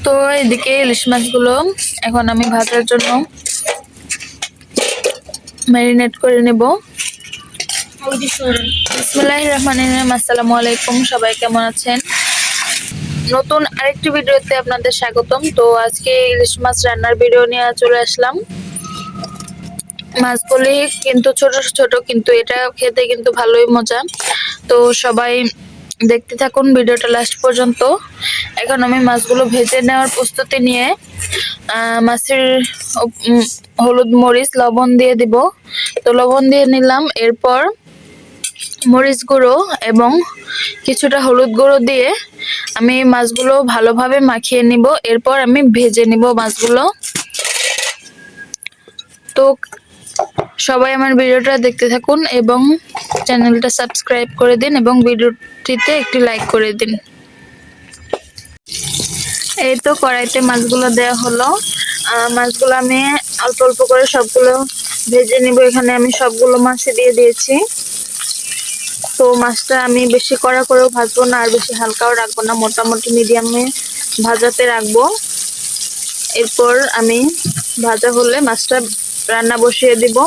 তো এদিকে ইলিশ মাছগুলো এখন আমি ভাজার জন্য ম্যারিনেট করে নেব। বিসমিল্লাহির রহমানির রহিম। আসসালামু আলাইকুম, সবাই কেমন আছেন? নতুন আরেকটি ভিডিওতে আপনাদের স্বাগতম। তো আজকে ইলিশ মাছ রান্নার ভিডিও নিয়ে চলে আসলাম। মাছগুলি কিন্তু ছোট ছোট, কিন্তু এটা খেতে কিন্তু ভালোই মজা। তো সবাই দেখতে থাকুন ভিডিওটা লাস্ট পর্যন্ত। এখন আমি মাছগুলো ভেজে নেওয়ার প্রস্তুতি নিয়ে মাছের হলুদ মরিচ লবণ দিয়ে দিব। তো লবণ দিয়ে নিলাম, এরপর মরিচ গুঁড়ো এবং কিছুটা হলুদ গুঁড়ো দিয়ে আমি মাছগুলো ভালোভাবে মাখিয়ে নিব। এরপর আমি ভেজে নিব মাছগুলো। তো সবাই আমার ভিডিওটা দেখতে থাকুন এবং চ্যানেলটা সাবস্ক্রাইব করে দিন এবং ভিডিওটিতে একটি লাইক করে দিন। এই তো কড়াইতে মাছগুলো দেওয়া হলো। মাছগুলো আমি অল্প অল্প করে সবগুলো ভেজে নিব। এখানে আমি সবগুলো মাছই দিয়ে দিয়েছি। তো মাছটা আমি বেশি কড়া করেও ভাজবো না, আর বেশি হালকাও রাখবো না, মোটামুটি মিডিয়ামে ভাজাতে রাখবো। এরপর আমি ভাজা হলে মাছটা রান্না বসিয়ে দিব।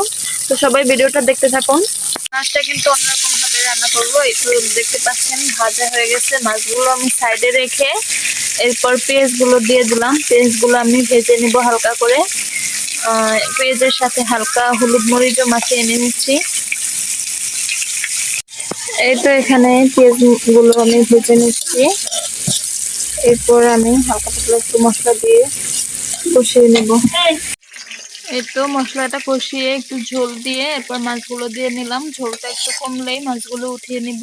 তো সবাই ভিডিওটা দেখতে থাকুন। মাছটা কিন্তু অন্যরকম ভাবে রান্না করবো। এই তো দেখতে পাচ্ছেন ভাজা হয়ে গেছে। মাছগুলো আমি সাইডে রেখে এরপর পেঁয়াজগুলো দিয়ে দিলাম। পেঁয়াজগুলো আমি ভেজে নিব হালকা করে। পেঁয়াজের সাথে হালকা হলুদ মরিচও মাখিয়ে নিচ্ছি। এই তো এখানে পেঁয়াজগুলো আমি ভেজে নিচ্ছি। এরপর আমি হালকা পাতলা একটু মশলা দিয়ে কষিয়ে নেব। এই তো মশলাটা কষিয়ে একটু ঝোল দিয়ে এরপর মাছগুলো দিয়ে নিলাম। ঝোলটা একটু কমলেই মাছগুলো উঠিয়ে নিব।